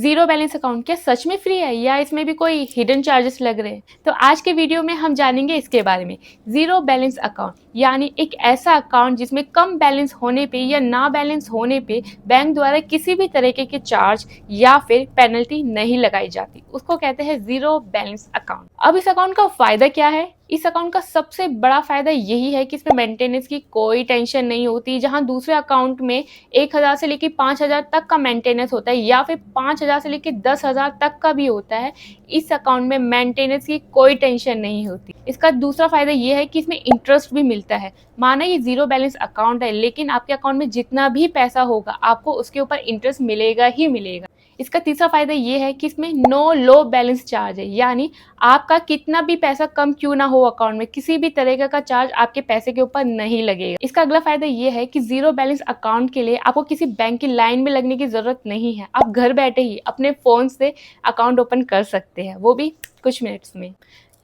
Zero balance account क्या सच में free है या इसमें भी कोई हिडन चार्जेस लग रहे हैं? तो आज के वीडियो में हम जानेंगे इसके बारे में। जीरो बैलेंस अकाउंट यानी एक ऐसा अकाउंट जिसमें कम बैलेंस होने पे या ना बैलेंस होने पे बैंक द्वारा किसी भी तरीके के चार्ज या फिर पेनल्टी नहीं लगाई जाती, उसको कहते हैं जीरो बैलेंस अकाउंट। अब इस अकाउंट का फायदा क्या है? इस अकाउंट का सबसे बड़ा फायदा यही है कि इसमें मेंटेनेंस की कोई टेंशन नहीं होती। जहां दूसरे अकाउंट में 1,000 से लेकर 5,000 तक का मेंटेनेंस होता है या फिर 5,000 से लेकर 10,000 तक का भी होता है, इस अकाउंट में मेंटेनेंस की कोई टेंशन नहीं होती। इसका दूसरा फायदा यह है कि इसमें इंटरेस्ट भी मिलता है। माना ये जीरो बैलेंस अकाउंट है, लेकिन आपके अकाउंट में जितना भी पैसा होगा आपको उसके ऊपर इंटरेस्ट मिलेगा ही मिलेगा। इसका तीसरा फायदा ये है कि इसमें नो लो बैलेंस चार्ज है, यानी आपका कितना भी पैसा कम क्यों ना हो अकाउंट में, किसी भी तरीके का चार्ज आपके पैसे के ऊपर नहीं लगेगा। इसका अगला फायदा ये है कि जीरो बैलेंस अकाउंट के लिए आपको किसी बैंक की लाइन में लगने की जरूरत नहीं है। आप घर बैठे ही अपने फोन से अकाउंट ओपन कर सकते हैं, वो भी कुछ मिनट्स में।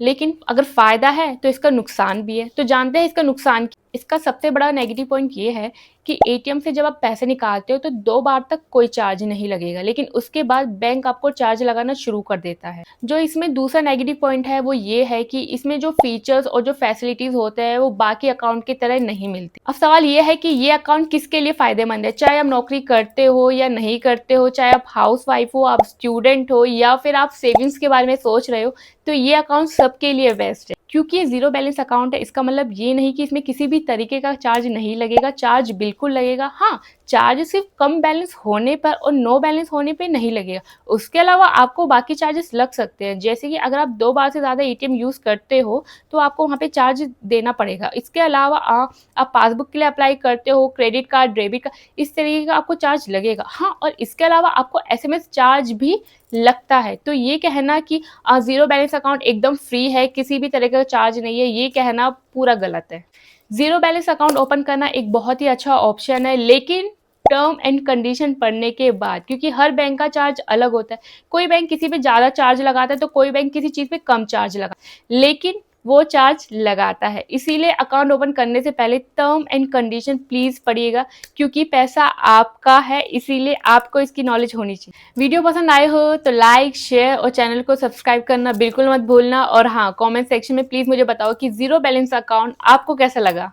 लेकिन अगर फायदा है तो इसका नुकसान भी है। तो जानते हैं इसका नुकसान। इसका सबसे बड़ा नेगेटिव पॉइंट ये है कि एटीएम से जब आप पैसे निकालते हो तो 2 बार तक कोई चार्ज नहीं लगेगा, लेकिन उसके बाद बैंक आपको चार्ज लगाना शुरू कर देता है। जो इसमें दूसरा नेगेटिव पॉइंट है वो ये है कि इसमें जो फीचर्स और जो फैसिलिटीज होते हैं वो बाकी अकाउंट की तरह नहीं मिलती। अब सवाल ये है कि ये अकाउंट किसके लिए फायदेमंद है, चाहे आप नौकरी करते हो या नहीं करते हो, चाहे आप हाउस वाइफ हो, आप स्टूडेंट हो या फिर आप सेविंग्स के बारे में सोच रहे हो, तो ये अकाउंट सबके लिए बेस्ट है। क्योंकि ये जीरो बैलेंस अकाउंट है, इसका मतलब ये नहीं कि इसमें किसी भी तरीके का चार्ज नहीं लगेगा। चार्ज बिल्कुल लगेगा। हाँ, चार्ज सिर्फ कम बैलेंस होने पर और नो बैलेंस होने पे नहीं लगेगा। उसके अलावा आपको बाकी चार्जेस लग सकते हैं, जैसे कि अगर आप 2 बार से ज़्यादा एटीएम यूज़ करते हो तो आपको वहाँ पे चार्ज देना पड़ेगा। इसके अलावा आप पासबुक के लिए अप्लाई करते हो, क्रेडिट कार्ड, डेबिट कार्ड, इस तरीके का आपको चार्ज लगेगा। हाँ, और इसके अलावा आपको एसएमएस चार्ज भी लगता है। तो ये कहना कि जीरो बैलेंस अकाउंट एकदम फ्री है, किसी भी तरह का चार्ज नहीं है, ये कहना पूरा गलत है। जीरो बैलेंस अकाउंट ओपन करना एक बहुत ही अच्छा ऑप्शन है, लेकिन टर्म एंड कंडीशन पढ़ने के बाद, क्योंकि हर बैंक का चार्ज अलग होता है। कोई बैंक किसी पे ज़्यादा चार्ज लगाता है तो कोई बैंक किसी चीज़ पे कम चार्ज लगाता है, लेकिन वो चार्ज लगाता है। इसीलिए अकाउंट ओपन करने से पहले टर्म एंड कंडीशन प्लीज पढ़िएगा, क्योंकि पैसा आपका है, इसीलिए आपको इसकी नॉलेज होनी चाहिए। वीडियो पसंद आए हो तो लाइक, शेयर और चैनल को सब्सक्राइब करना बिल्कुल मत भूलना। और हाँ, कमेंट सेक्शन में प्लीज मुझे बताओ कि जीरो बैलेंस अकाउंट आपको कैसा लगा।